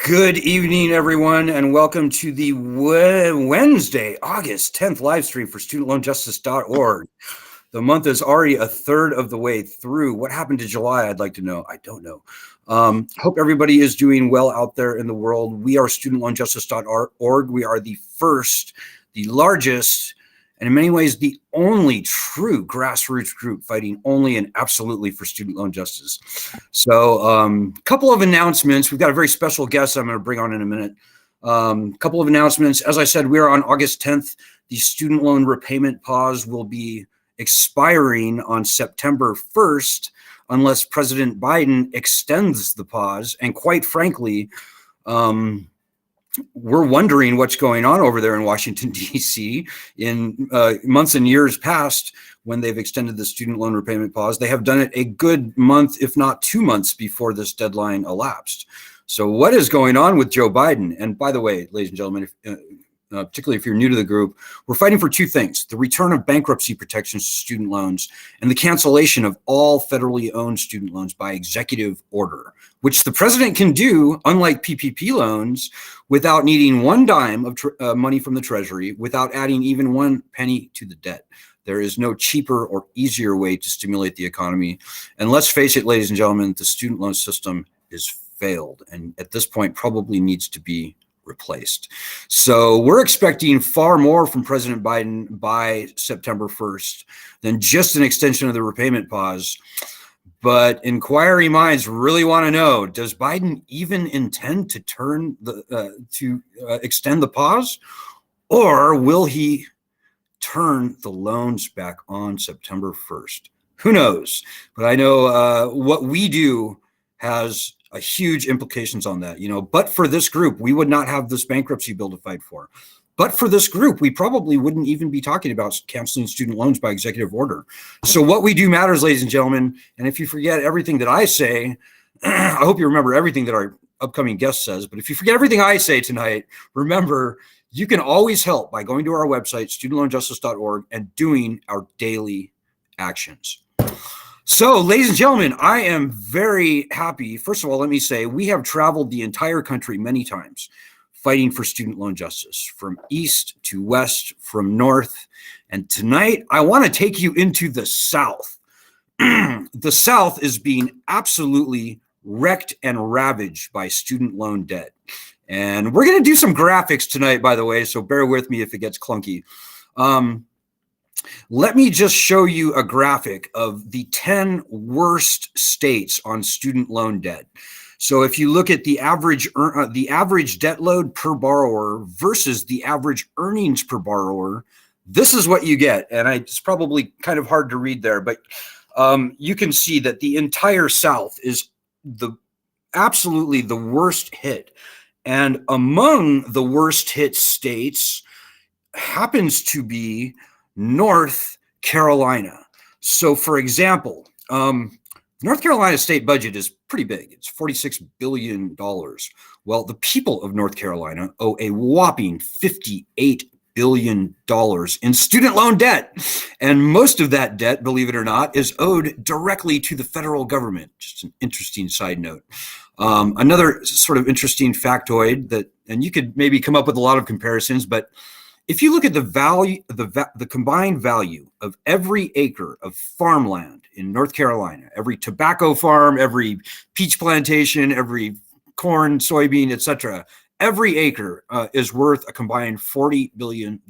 Good evening, everyone, and welcome to the Wednesday, August 10th live stream for studentloanjustice.org. The month is already a third of the way through. What happened to July? I'd like to know. I don't know. Hope everybody is doing well out there in the world. We are studentloanjustice.org. We are the first, the largest, and in many ways, the only true grassroots group fighting only and absolutely for student loan justice. So a couple of announcements. We've got a very special guest I'm going to bring on in a minute. Couple of announcements. As I said, we are on August 10th. The student loan repayment pause will be expiring on September 1st unless President Biden extends the pause. And quite frankly, we're wondering what's going on over there in Washington, D.C. In months and years past when they've extended the student loan repayment pause. They have done it a good month, if not 2 months before this deadline elapsed. So what is going on with Joe Biden? And by the way, ladies and gentlemen, particularly if you're new to the group, we're fighting for two things: the return of bankruptcy protections to student loans and the cancellation of all federally owned student loans by executive order, which the president can do, unlike PPP loans, without needing one dime of money from the Treasury, without adding even one penny to the debt. There is no cheaper or easier way to stimulate the economy. And let's face it, ladies and gentlemen, the student loan system is failed and at this point probably needs to be replaced. So we're expecting far more from President Biden by September 1st than just an extension of the repayment pause. But inquiry minds really want to know, does Biden even intend to extend the pause, or will he turn the loans back on September 1st? Who knows? But I know what we do has a huge implications on that. But for this group, we would not have this bankruptcy bill to fight for. But for this group, we probably wouldn't even be talking about canceling student loans by executive order. So what we do matters, ladies and gentlemen. And if you forget everything that I say, I hope you remember everything that our upcoming guest says. But if you forget everything I say tonight, remember, you can always help by going to our website, studentloanjustice.org, and doing our daily actions. So, ladies and gentlemen, I am very happy. First of all, let me say we have traveled the entire country many times fighting for student loan justice, from east to west, from north. And tonight, I want to take you into the South. The South is being absolutely wrecked and ravaged by student loan debt. And we're going to do some graphics tonight, by the way, so bear with me if it gets clunky. Let me just show you a graphic of the 10 worst states on student loan debt. So if you look at the average debt load per borrower versus the average earnings per borrower, this is what you get. And it's probably kind of hard to read there, but you can see that the entire South is absolutely the worst hit. And among the worst hit states happens to be North Carolina. So for example, North Carolina state budget is pretty big. It's $46 billion. Well, the people of North Carolina owe a whopping $58 billion in student loan debt. And most of that debt, believe it or not, is owed directly to the federal government. Just an interesting side note. Another sort of interesting factoid and you could maybe come up with a lot of comparisons, but if you look at the value, the combined value of every acre of farmland in North Carolina, every tobacco farm, every peach plantation, every corn, soybean, etc., every acre is worth a combined $40 billion.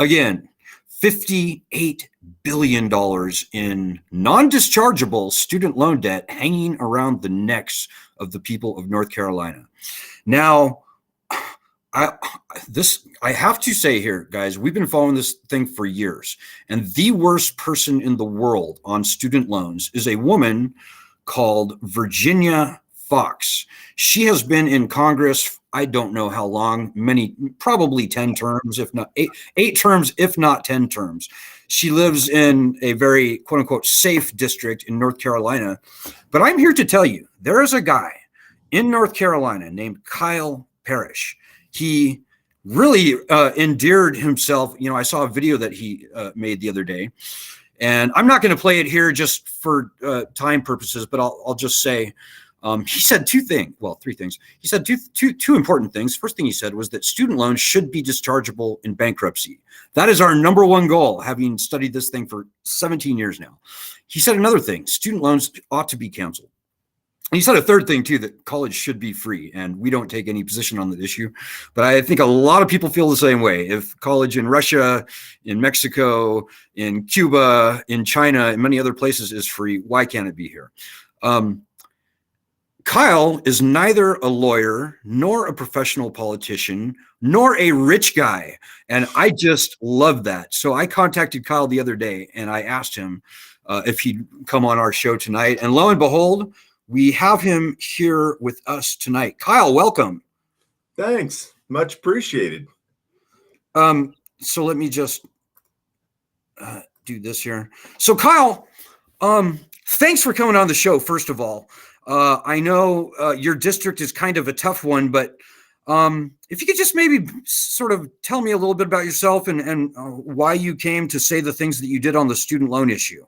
Again, $58 billion in non-dischargeable student loan debt hanging around the necks of the people of North Carolina. Now, I have to say here, guys, we've been following this thing for years, and the worst person in the world on student loans is a woman called Virginia Fox. She has been in Congress, I don't know how long, probably 10 terms, if not eight terms, if not 10 terms. She lives in a very quote unquote safe district in North Carolina. But I'm here to tell you, there is a guy in North Carolina named Kyle Parrish. He really endeared himself. I saw a video that he made the other day, and I'm not going to play it here just for time purposes, but I'll just say He said three things. He said two important things. First thing he said was that student loans should be dischargeable in bankruptcy. That is our number one goal, having studied this thing for 17 years now. He said another thing: student loans ought to be canceled. And he said a third thing too, that college should be free, and we don't take any position on the issue, but I think a lot of people feel the same way. If college in Russia, in Mexico, in Cuba, in China, and many other places is free, why can't it be here? Kyle is neither a lawyer, nor a professional politician, nor a rich guy, and I just love that. So I contacted Kyle the other day, and I asked him if he'd come on our show tonight, and lo and behold, we have him here with us tonight. Kyle, welcome. Thanks. Much appreciated. So let me just do this here. So Kyle, thanks for coming on the show, first of all. I know your district is kind of a tough one, but if you could just maybe sort of tell me a little bit about yourself and why you came to say the things that you did on the student loan issue.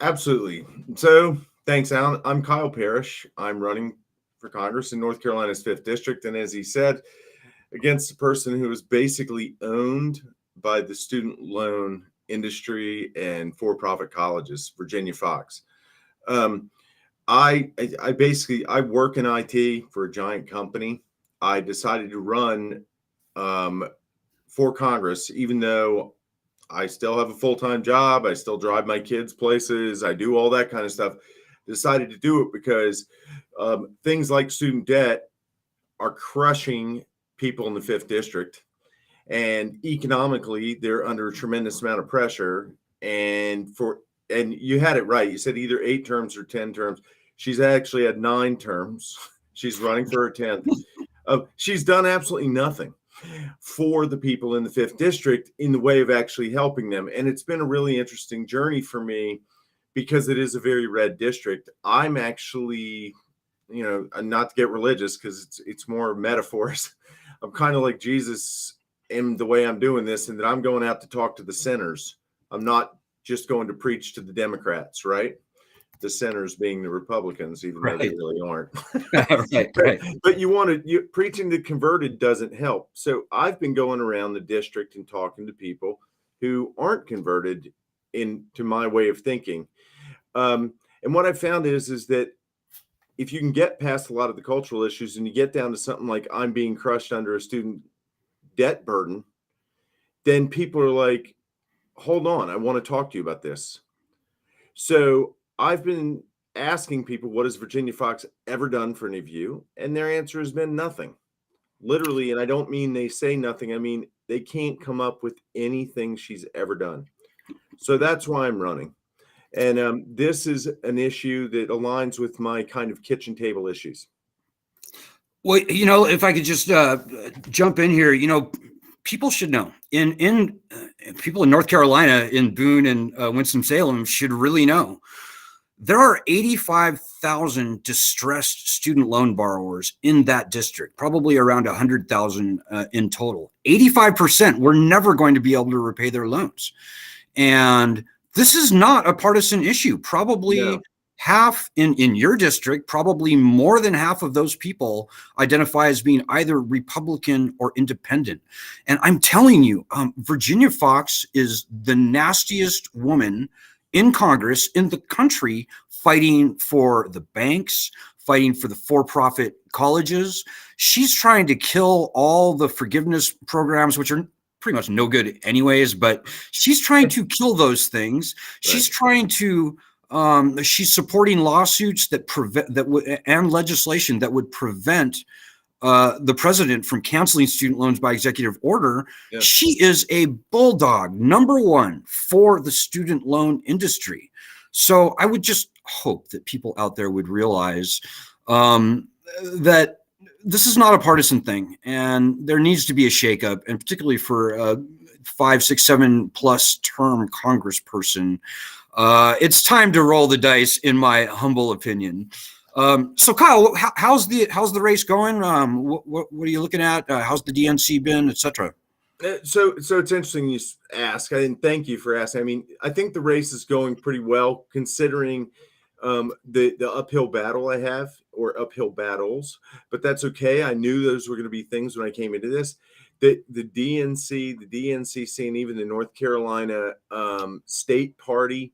Absolutely. So thanks, Alan. I'm Kyle Parrish. I'm running for Congress in North Carolina's 5th District. And as he said, against a person who is basically owned by the student loan industry and for-profit colleges, Virginia Fox. I work in IT for a giant company. I decided to run for Congress, even though I still have a full-time job. I still drive my kids places. I do all that kind of stuff. Decided to do it because things like student debt are crushing people in the 5th District. And economically, they're under a tremendous amount of pressure. And you had it right. You said either 8 terms or 10 terms. She's actually had 9 terms. She's running for her 10th. She's done absolutely nothing for the people in the 5th District in the way of actually helping them. And it's been a really interesting journey for me because it is a very red district. I'm actually, not to get religious because it's more metaphors. I'm kind of like Jesus in the way I'm doing this, and that I'm going out to talk to the sinners. I'm not just going to preach to the Democrats, right? The sinners being the Republicans, even though they really aren't. Right. But preaching to converted doesn't help. So I've been going around the district and talking to people who aren't converted into my way of thinking. And what I found is that if you can get past a lot of the cultural issues and you get down to something like I'm being crushed under a student debt burden, then people are like, hold on, I want to talk to you about this. So I've been asking people, what has Virginia Fox ever done for any of you? And their answer has been nothing. Literally, and I don't mean they say nothing. I mean, they can't come up with anything she's ever done. So that's why I'm running. And this is an issue that aligns with my kind of kitchen table issues. Well, if I could just jump in here, people should know. In people in North Carolina, in Boone and Winston-Salem, should really know. There are 85,000 distressed student loan borrowers in that district, probably around 100,000 in total. 85% were never going to be able to repay their loans. And this is not a partisan issue. Probably half in your district, probably more than half of those people identify as being either Republican or independent. And I'm telling you, Virginia Fox is the nastiest woman in Congress, in the country, fighting for the banks, fighting for the for-profit colleges. She's trying to kill all the forgiveness programs, which are pretty much no good anyways, but she's trying to kill those things. Right. She's trying to, she's supporting lawsuits and legislation that would prevent the president from canceling student loans by executive order. Yeah. She is a bulldog, number one for the student loan industry. So I would just hope that people out there would realize that this is not a partisan thing, and there needs to be a shakeup, and particularly for a 5, 6, 7+ term congressperson, it's time to roll the dice, in my humble opinion. So Kyle, how's the race going? What are you looking at? How's the DNC been, etc.? So it's interesting you ask. And thank you for asking. I mean, I think the race is going pretty well, considering the uphill battle I have, or uphill battles, but that's okay. I knew those were going to be things when I came into this. The DNC, the DNCC, and even the North Carolina state party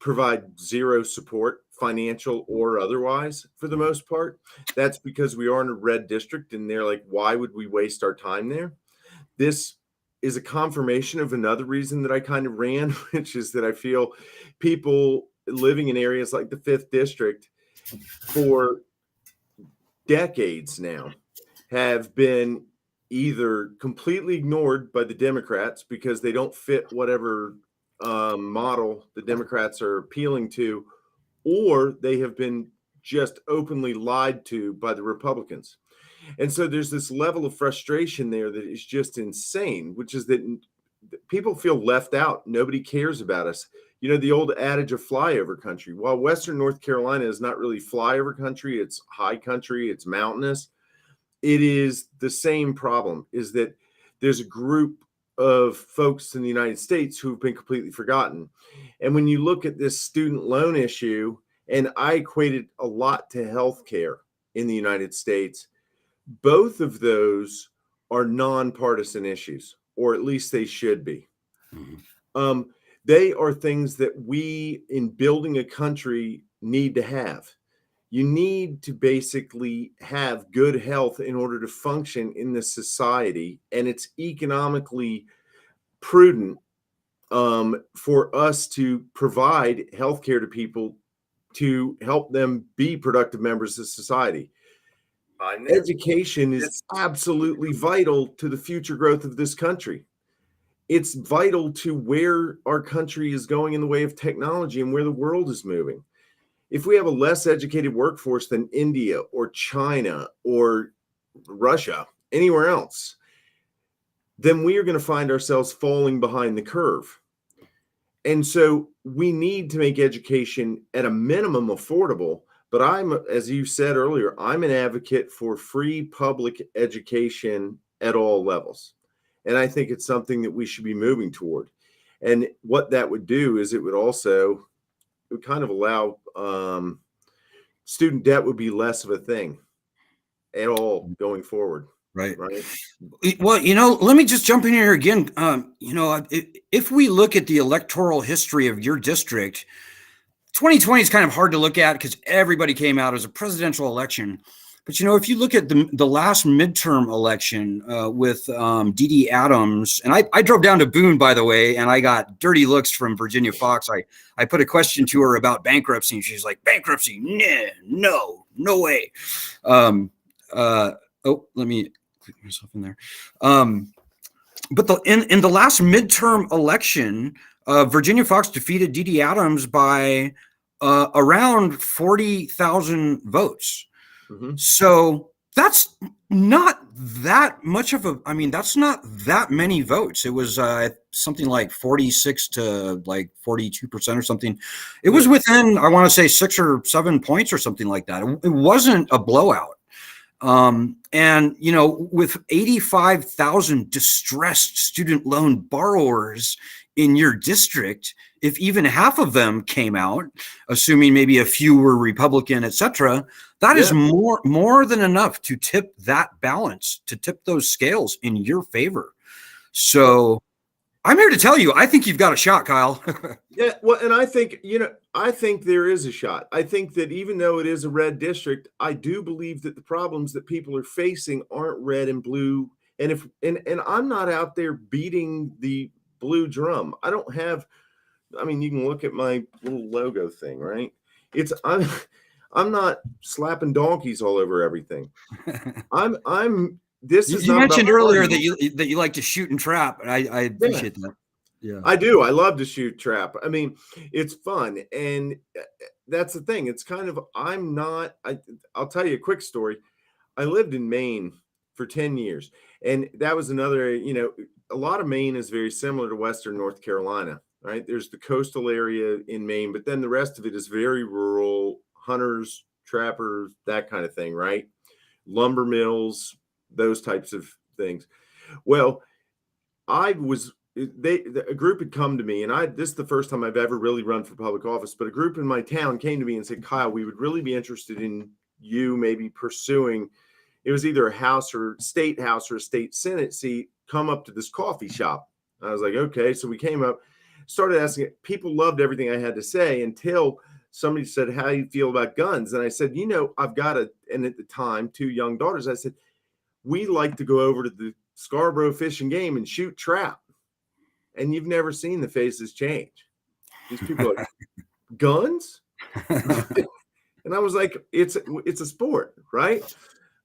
provide zero support, financial or otherwise, for the most part. That's because we are in a red district, and they're like, why would we waste our time there? This is a confirmation of another reason that I kind of ran, which is that I feel people living in areas like the 5th district for decades now have been either completely ignored by the Democrats because they don't fit whatever model the Democrats are appealing to, or they have been just openly lied to by the Republicans. And so there's this level of frustration there that is just insane, which is that people feel left out. Nobody cares about us. You know, the old adage of flyover country. While Western North Carolina is not really flyover country, it's high country, it's mountainous. It is the same problem, is that there's a group of folks in the United States who've been completely forgotten. And when you look at this student loan issue, and I equated a lot to healthcare in the United States, both of those are nonpartisan issues, or at least they should be. Mm-hmm. They are things that we, in building a country, need to have. You need to basically have good health in order to function in this society, and it's economically prudent for us to provide healthcare to people to help them be productive members of society. Education is absolutely vital to the future growth of this country. It's vital to where our country is going in the way of technology and where the world is moving. If we have a less educated workforce than India or China or Russia, anywhere else, then we are going to find ourselves falling behind the curve. And so we need to make education at a minimum affordable. But as you said earlier, I'm an advocate for free public education at all levels. And I think it's something that we should be moving toward. And what that would do is it would kind of allow student debt would be less of a thing at all going forward. Right. Well, let me just jump in here again. If we look at the electoral history of your district, 2020 is kind of hard to look at because everybody came out as a presidential election. But, if you look at the last midterm election with Dee Dee Adams, and I drove down to Boone, by the way, and I got dirty looks from Virginia Fox. I put a question to her about bankruptcy, and she's like, bankruptcy? Nah, no way. Let me click myself in there. But in the last midterm election, Virginia Fox defeated Dee Dee Adams by around 40,000 votes. Mm-hmm. So that's not that much of that's not that many votes. It was something like 46 to like 42% or something. It was within, I want to say 6 or 7 points or something like that. It wasn't a blowout. And, with 85,000 distressed student loan borrowers in your district, if even half of them came out, assuming maybe a few were Republican, et cetera, that is more than enough to tip that balance, to tip those scales in your favor. So I'm here to tell you, I think you've got a shot, Kyle. Yeah, well, and I think, I think there is a shot. I think that even though it is a red district, I do believe that the problems that people are facing aren't red and blue. And and I'm not out there beating the blue drum. I don't have, you can look at my little logo thing, right? I'm not slapping donkeys all over everything. You mentioned earlier that you like to shoot and trap. I appreciate that. Yeah, I do. I love to shoot trap. It's fun. And that's the thing. It's kind of, I'll tell you a quick story. I lived in Maine for 10 years. And that was another, a lot of Maine is very similar to Western North Carolina, right? There's the coastal area in Maine, but then the rest of it is very rural, hunters, trappers, that kind of thing, right? Lumber mills, those types of things. Well, I was a group had come to me, and this is the first time I've ever really run for public office, but a group in my town came to me and said, Kyle, we would really be interested in you maybe pursuing, it was either a House or a state Senate seat, come up to this coffee shop. I was like, okay. So we came up, started asking it. People loved everything I had to say until somebody said, how do you feel about guns? And I said, I've got and at the time, 2 young daughters. I said, we like to go over to the Scarborough Fish and Game and shoot trout. And you've never seen the faces change. These people are like, guns? And I was like, it's a sport, right?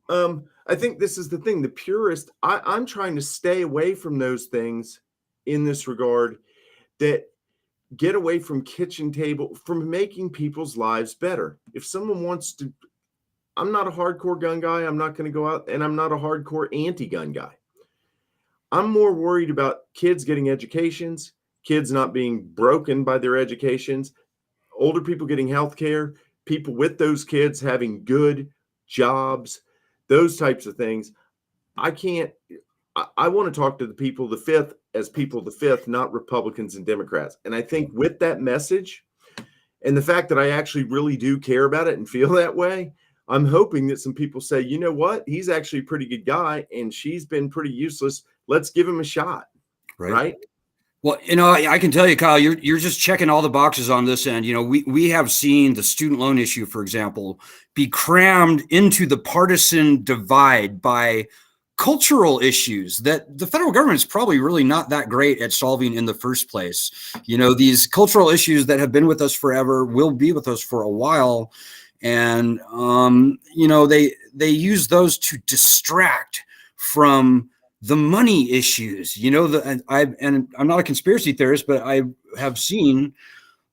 I think this is the thing. The purist, I'm trying to stay away from those things in this regard, that get away from kitchen table, from making people's lives better. If someone wants to, I'm not a hardcore gun guy. I'm not going to go out, and I'm not a hardcore anti-gun guy. I'm more worried about kids getting educations, kids not being broken by their educations, older people getting health care, people with those kids having good jobs, those types of things. I want to talk to the people of the fifth as people of the fifth, not Republicans and Democrats. And I think with that message and the fact that I actually really do care about it and feel that way, I'm hoping that some people say, you know what, he's actually a pretty good guy and she's been pretty useless. Let's give him a shot. Right? Well, I can tell you, Kyle, you're just checking all the boxes on this end. We have seen the student loan issue, for example, be crammed into the partisan divide by cultural issues that the federal government is probably really not that great at solving in the first place. These cultural issues that have been with us forever will be with us for a while. And, they use those to distract from the money issues. And I'm not a conspiracy theorist, but I have seen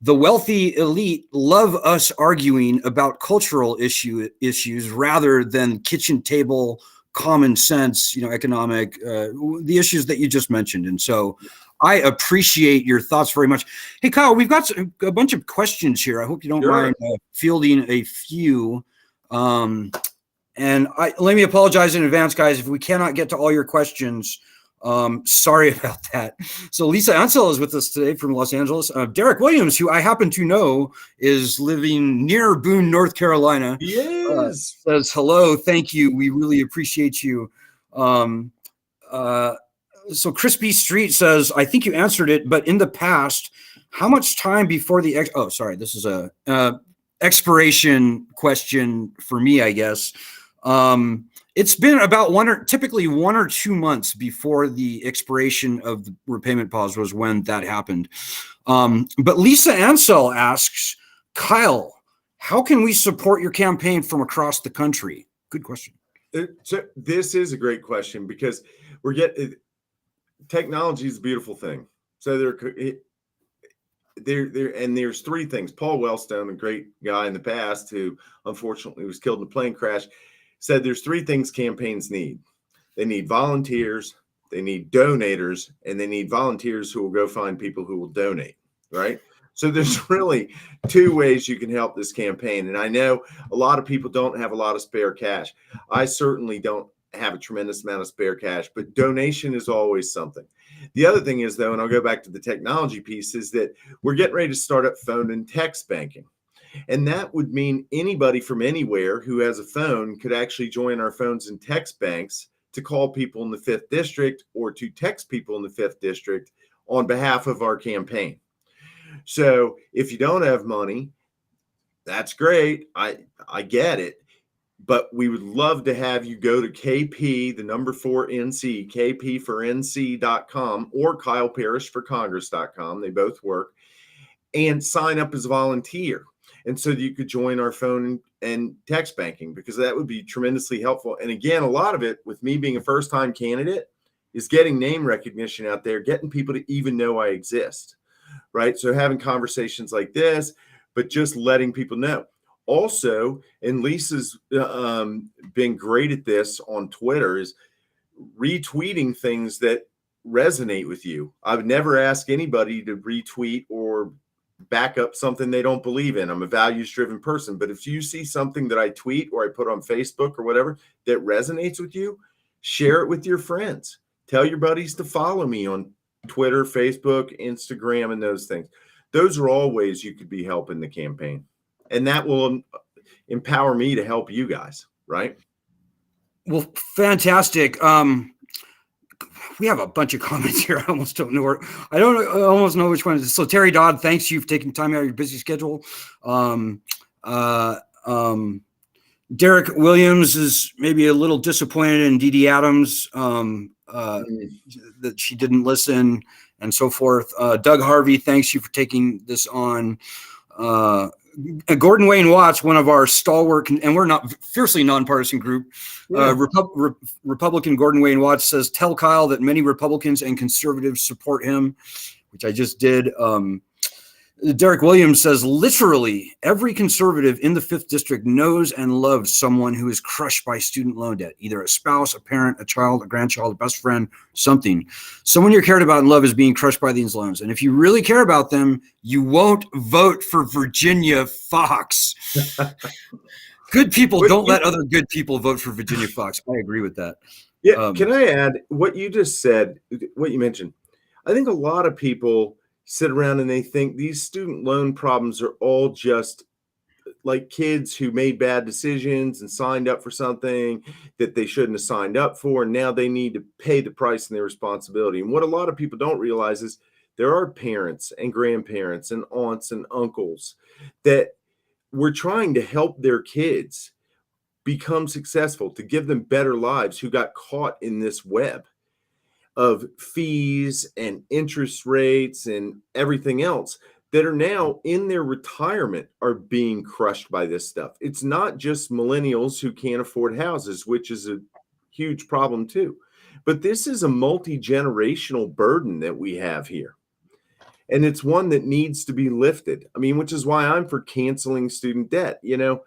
the wealthy elite love us arguing about cultural issues rather than kitchen table, common sense, economic, the issues that you just mentioned. And so I appreciate your thoughts very much. Hey, Kyle, we've got a bunch of questions here. I hope you don't mind fielding a few. And let me apologize in advance, guys, if we cannot get to all your questions. Sorry about that. So Lisa Ansel is with us today from Los Angeles. Derek Williams, who I happen to know is living near Boone, North Carolina. Yes. Says hello. Thank you. We really appreciate you. So Crispy Street says, I think you answered it, but in the past, how much time before the this is a expiration question for me, I guess. It's been about typically 1 or 2 months before the expiration of the repayment pause was when that happened. But Lisa Ansel asks, Kyle, how can we support your campaign from across the country? Good question. So this is a great question because technology is a beautiful thing. So there's 3 things. Paul Wellstone, a great guy in the past who unfortunately was killed in a plane crash, said there's 3 things campaigns need. They need volunteers, they need donators, and they need volunteers who will go find people who will donate, right? So there's really 2 ways you can help this campaign. And I know a lot of people don't have a lot of spare cash. I certainly don't have a tremendous amount of spare cash, but donation is always something. The other thing is, though, and I'll go back to the technology piece, is that we're getting ready to start up phone and text banking. And that would mean anybody from anywhere who has a phone could actually join our phones and text banks to call people in the 5th district or to text people in the 5th district on behalf of our campaign. So if you don't have money, that's great. I get it. But we would love to have you go to KP, the number 4 NC, kpfornc.com or KyleParrishForCongress.com. They both work. And sign up as a volunteer. And so you could join our phone and text banking, because that would be tremendously helpful. And again, a lot of it, with me being a first-time candidate, is getting name recognition out there, getting people to even know I exist, right? So having conversations like this, but just letting people know. Also, and Lisa's been great at this on Twitter, is retweeting things that resonate with you. I would never ask anybody to retweet or back up something they don't believe in. I'm a values-driven person, but if you see something that I tweet or I put on Facebook or whatever that resonates with you, share it with your friends. Tell your buddies to follow me on Twitter, Facebook, Instagram, and those things. Those are all ways you could be helping the campaign. And that will empower me to help you guys, right? Well, fantastic. We have a bunch of comments here. I almost don't know where. I almost know which one it is. So Terry Dodd, thanks you for taking time out of your busy schedule. Derek Williams is maybe a little disappointed in Dee Dee Adams that she didn't listen and so forth. Doug Harvey, thanks you for taking this on. Gordon Wayne Watts, one of our stalwart, and we're not fiercely nonpartisan group. Yeah. Republican Gordon Wayne Watts says, tell Kyle that many Republicans and conservatives support him, which I just did. Derek Williams says, literally every conservative in the 5th district knows and loves someone who is crushed by student loan debt, either a spouse, a parent, a child, a grandchild, a best friend, something. Someone you're cared about and love is being crushed by these loans. And if you really care about them, you won't vote for Virginia Fox. Good people don't let other good people vote for Virginia Fox. I agree with that. Yeah. Can I add what you just said, what you mentioned? I think a lot of people sit around and they think these student loan problems are all just like kids who made bad decisions and signed up for something that they shouldn't have signed up for. And now they need to pay the price and their responsibility. And what a lot of people don't realize is there are parents and grandparents and aunts and uncles that were trying to help their kids become successful, to give them better lives, who got caught in this web of fees and interest rates and everything else that are now in their retirement are being crushed by this stuff. It's not just millennials who can't afford houses, which is a huge problem too. But this is a multi-generational burden that we have here. And it's one that needs to be lifted. I mean, which is why I'm for canceling student debt. You know,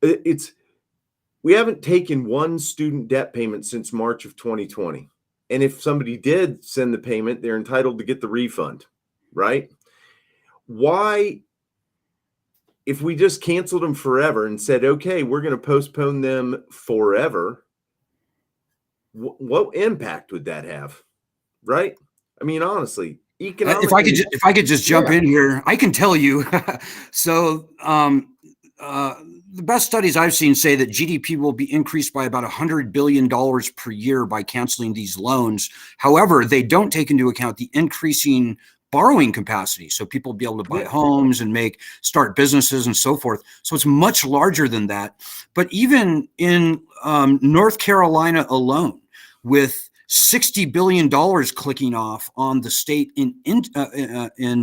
we haven't taken one student debt payment since March of 2020. And if somebody did send the payment, they're entitled to get the refund, right? Why, if we just canceled them forever and said, okay, we're going to postpone them forever, what impact would that have, right? I mean, honestly, economically. If I could just jump in here, I can tell you. So the best studies I've seen say that GDP will be increased by about $100 billion per year by canceling these loans. However, they don't take into account the increasing borrowing capacity. So people will be able to buy homes and start businesses and so forth. So it's much larger than that. But even in North Carolina alone, with $60 billion clicking off on the state in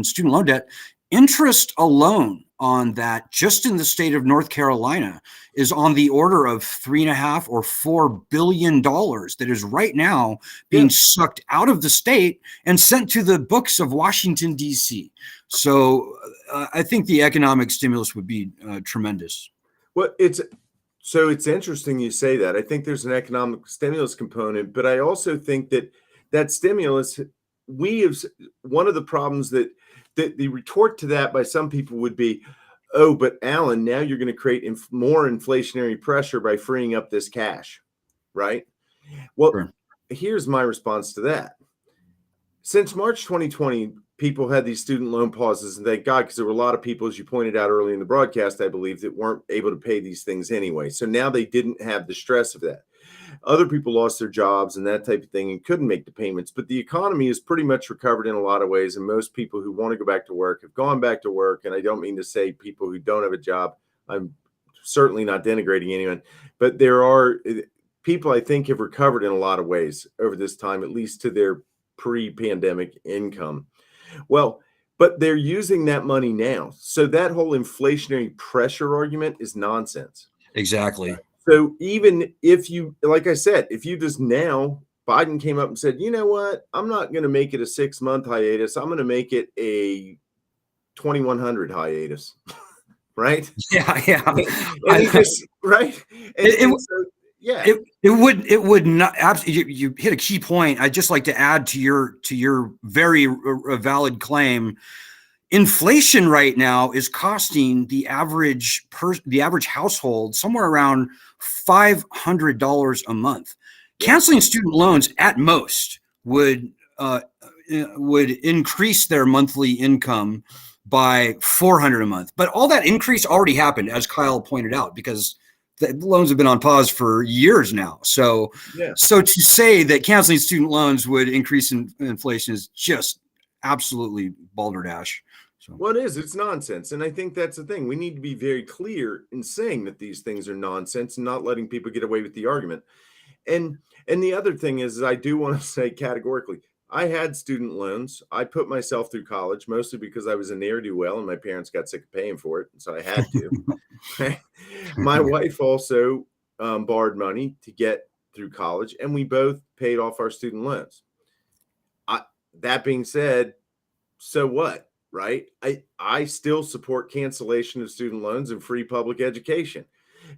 student loan debt, interest alone on that, just in the state of North Carolina, is on the order of $3.5 or $4 billion that is right now being sucked out of the state and sent to the books of Washington, D.C. So I think the economic stimulus would be tremendous. Well, it's interesting you say that. I think there's an economic stimulus component, but I also think that stimulus, one of the problems that the retort to that by some people would be, oh, but Alan, now you're going to create more inflationary pressure by freeing up this cash, right? Well, sure. Here's my response to that. Since March 2020, people had these student loan pauses, and thank God, because there were a lot of people, as you pointed out earlier in the broadcast, I believe, that weren't able to pay these things anyway. So now they didn't have the stress of that. Other people lost their jobs and that type of thing and couldn't make the payments, but the economy is pretty much recovered in a lot of ways. And most people who want to go back to work have gone back to work. And I don't mean to say people who don't have a job. I'm certainly not denigrating anyone, but there are people I think have recovered in a lot of ways over this time, at least to their pre-pandemic income. Well, but they're using that money now. So that whole inflationary pressure argument is nonsense. Exactly. So even if you, like I said, if you just now, Biden came up and said, you know what, I'm not going to make it a 6-month hiatus. I'm going to make it a 2100 hiatus. Right? Yeah. And he just, right? It would not. You hit a key point. I'd just like to add to your very valid claim. Inflation right now is costing the average household somewhere around $500 a month. Canceling student loans at most would would increase their monthly income by $400 a month. But all that increase already happened, as Kyle pointed out, because the loans have been on pause for years now. So, Yeah. so to say that canceling student loans would increase inflation is just absolutely balderdash. So. Well, it is. It's nonsense. And I think that's the thing. We need to be very clear in saying that these things are nonsense and not letting people get away with the argument. And the other thing is I do want to say categorically, I had student loans. I put myself through college mostly because I was a ne'er-do-well and my parents got sick of paying for it. And so I had to. My wife also borrowed money to get through college, and we both paid off our student loans. That being said, so what, right? I still support cancellation of student loans and free public education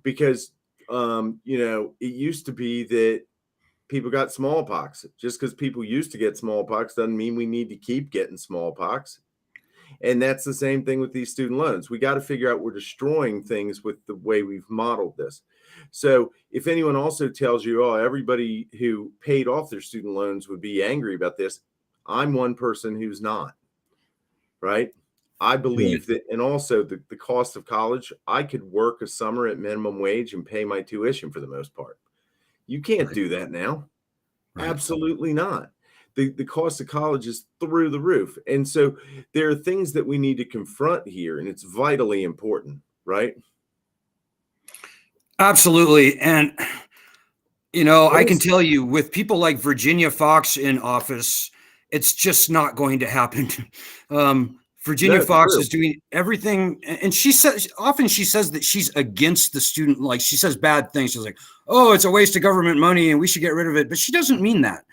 because, it used to be that people got smallpox. Just because people used to get smallpox doesn't mean we need to keep getting smallpox. And that's the same thing with these student loans. We got to figure out we're destroying things with the way we've modeled this. So if anyone also tells you, oh, everybody who paid off their student loans would be angry about this, I'm one person who's not, right? I believe that, and also the cost of college, I could work a summer at minimum wage and pay my tuition for the most part. You can't do that now. Right. Absolutely not. The cost of college is through the roof. And so there are things that we need to confront here, and it's vitally important, right? Absolutely. And, I can tell you with people like Virginia Fox in office, it's just not going to happen. Virginia Fox is doing everything. And she says that she's against the student. Like she says bad things. She's like, oh, it's a waste of government money and we should get rid of it. But she doesn't mean that.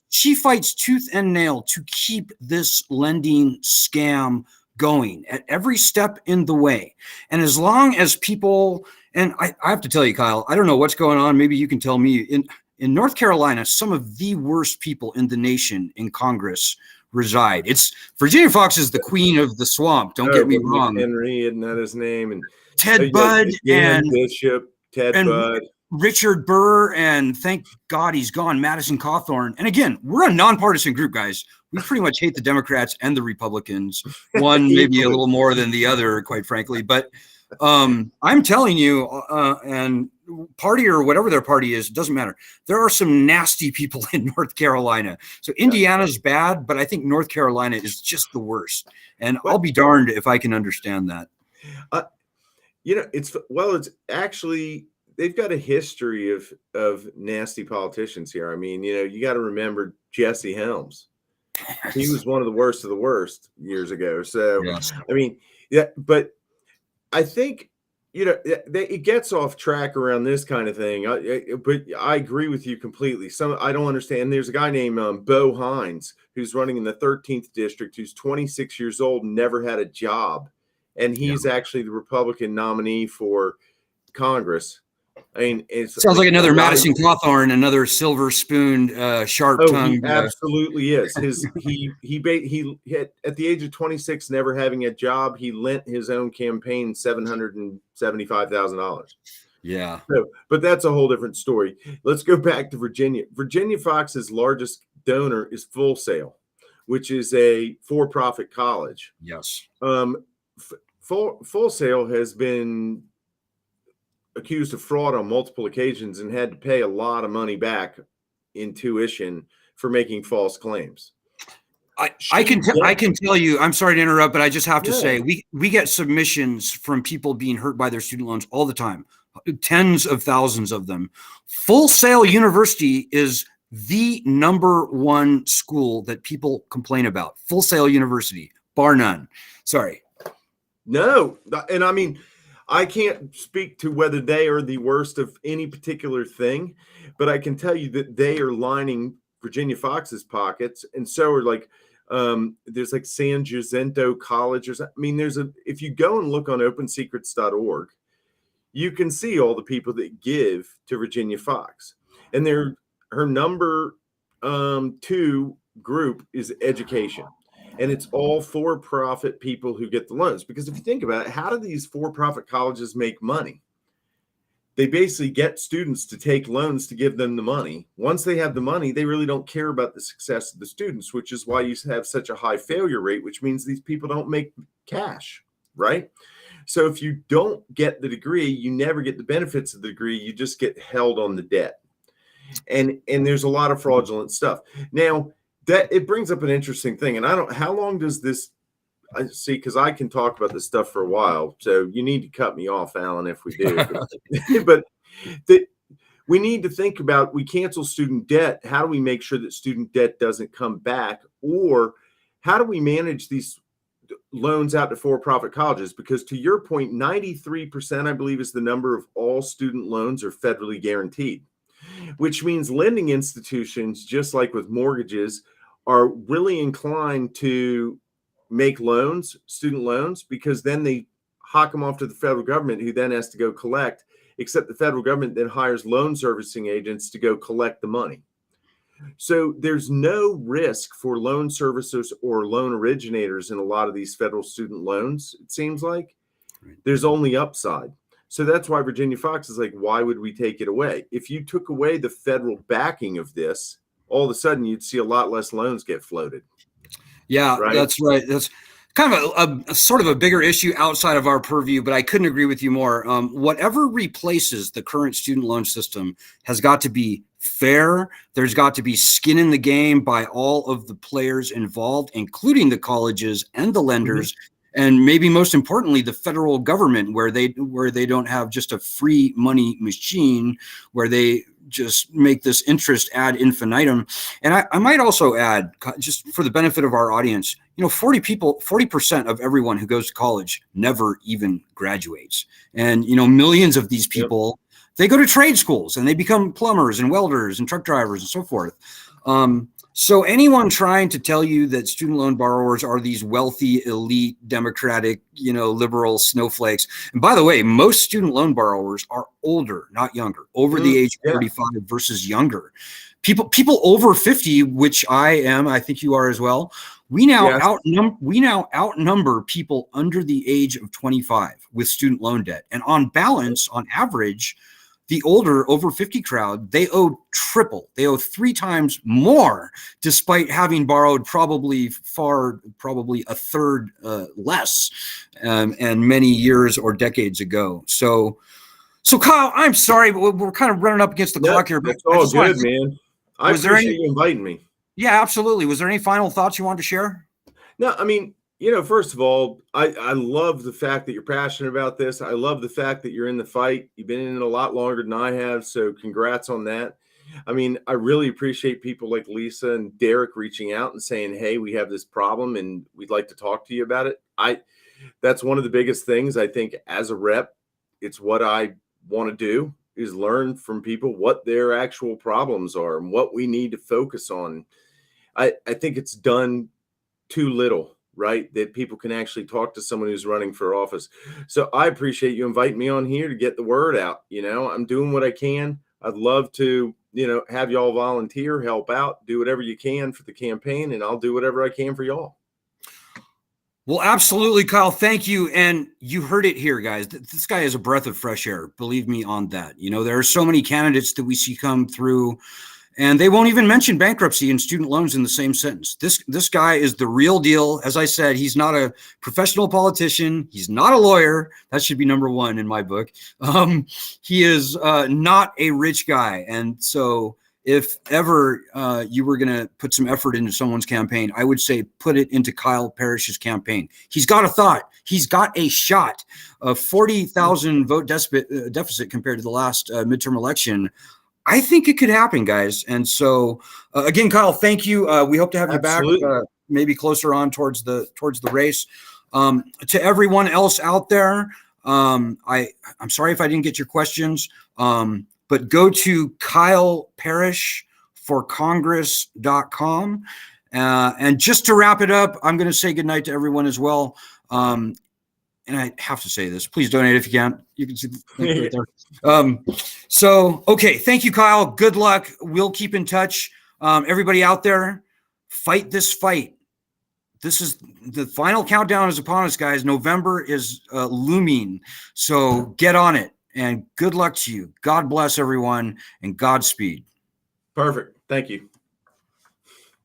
She fights tooth and nail to keep this lending scam going at every step in the way. And as long as people, and I have to tell you, Kyle, I don't know what's going on. Maybe you can tell me. In North Carolina, some of the worst people in the nation in Congress reside. It's Virginia Fox is the queen of the swamp. Don't get me wrong. Henry, isn't that his name? And Ted Budd and Bishop, Budd, Richard Burr, and thank God he's gone, Madison Cawthorn. And again, we're a nonpartisan group, guys. We pretty much hate the Democrats and the Republicans. One maybe a little more than the other, quite frankly. But I'm telling you, and party or whatever their party is, it doesn't matter. There are some nasty people in North Carolina. So Indiana's bad, but I think North Carolina is just the worst. And I'll be darned if I can understand that. It's actually, they've got a history of nasty politicians here. I mean, you got to remember Jesse Helms. He was one of the worst years ago. So, yes. I mean, yeah, but I think, it gets off track around this kind of thing. But I agree with you completely. I don't understand. There's a guy named Bo Hines who's running in the 13th district, who's 26 years old, never had a job. And he's actually the Republican nominee for Congress. I mean, it sounds like another Madison Cawthorn, another silver-spooned, sharp-tongued. He absolutely is. He at the age of 26, never having a job, he lent his own campaign $775,000. Yeah. So, but that's a whole different story. Let's go back to Virginia. Virginia Fox's largest donor is Full Sail, which is a for-profit college. Yes. Full Sail has been accused of fraud on multiple occasions and had to pay a lot of money back in tuition for making false claims. I can tell you, I'm sorry to interrupt, but I just have to say we get submissions from people being hurt by their student loans all the time, tens of thousands of them. Full Sail University is the #1 school that people complain about. Full Sail University, bar none. Sorry. No, and I mean, I can't speak to whether they are the worst of any particular thing, but I can tell you that they are lining Virginia Fox's pockets, and so are there's like San Jacinto College. If you go and look on OpenSecrets.org, you can see all the people that give to Virginia Fox, and her number 2 group is education. And it's all for-profit people who get the loans. Because if you think about it, how do these for-profit colleges make money? they basically get students to take loans to give them the money. Once they have the money, they really don't care about the success of the students, which is why you have such a high failure rate, which means these people don't make cash, right? So if you don't get the degree, you never get the benefits of the degree. You just get held on the debt. And there's a lot of fraudulent stuff. Now, that it brings up an interesting thing. And how long does this, I see, because I can talk about this stuff for a while. So you need to cut me off, Alan, if we do. But we need to think about, we cancel student debt. How do we make sure that student debt doesn't come back? Or how do we manage these loans out to for-profit colleges? Because to your point, 93%, I believe, is the number of all student loans are federally guaranteed, which means lending institutions, just like with mortgages, are really inclined to make loans, student loans, because then they hawk them off to the federal government, who then has to go collect, except the federal government then hires loan servicing agents to go collect the money. So there's no risk for loan servicers or loan originators in a lot of these federal student loans, it seems like. There's only upside. So that's why Virginia Fox is like, why would we take it away? If you took away the federal backing of this, all of a sudden you'd see a lot less loans get floated. Yeah, right? That's right. That's kind of a sort of a bigger issue outside of our purview, but I couldn't agree with you more. Whatever replaces the current student loan system has got to be fair. There's got to be skin in the game by all of the players involved, including the colleges and the lenders. Mm-hmm. And maybe most importantly, the federal government, where they don't have just a free money machine where they just make this interest ad infinitum. And I might also add, just for the benefit of our audience, 40% of everyone who goes to college never even graduates. And, millions of these people, they go to trade schools and they become plumbers and welders and truck drivers and so forth. So anyone trying to tell you that student loan borrowers are these wealthy, elite, democratic, liberal snowflakes. And by the way, most student loan borrowers are older, not younger, over the age of 35 versus younger. People over 50, which I am, I think you are as well. We now outnumber people under the age of 25 with student loan debt. And on balance, on average, the older over 50 crowd, they owe triple. They owe 3 times more, despite having borrowed probably a third less, and many years or decades ago. So Kyle, I'm sorry, but we're kind of running up against the clock here. That's all good, man. I appreciate you inviting me. Yeah, absolutely. Was there any final thoughts you wanted to share? No, I mean, first of all, I love the fact that you're passionate about this. I love the fact that you're in the fight. You've been in it a lot longer than I have, so congrats on that. I mean, I really appreciate people like Lisa and Derek reaching out and saying, hey, we have this problem and we'd like to talk to you about it. That's one of the biggest things, I think, as a rep. It's what I want to do, is learn from people what their actual problems are and what we need to focus on. I think it's done too little, right? That people can actually talk to someone who's running for office. So I appreciate you inviting me on here to get the word out. I'm doing what I can. I'd love to, have y'all volunteer, help out, do whatever you can for the campaign, and I'll do whatever I can for y'all. Well, absolutely, Kyle. Thank you. And you heard it here, guys. This guy is a breath of fresh air. Believe me on that. There are so many candidates that we see come through, and they won't even mention bankruptcy and student loans in the same sentence. This guy is the real deal. As I said, he's not a professional politician. He's not a lawyer. That should be number one in my book. He is not a rich guy. And so if ever you were going to put some effort into someone's campaign, I would say put it into Kyle Parrish's campaign. He's got a thought. He's got a shot. A 40,000 vote deficit compared to the last midterm election. I think it could happen, guys. And so, again, Kyle, thank you. We hope to have you back, maybe closer on towards the race. To everyone else out there, I'm sorry if I didn't get your questions, but go to kyleparrishforcongress.com. And just to wrap it up, I'm going to say goodnight to everyone as well. And I have to say this, please donate if you can. You can see the link right there. Okay. Thank you, Kyle. Good luck. We'll keep in touch. Everybody out there, fight this fight. This is the final countdown is upon us, guys. November is looming. So get on it And good luck to you. God bless everyone and Godspeed. Perfect. Thank you.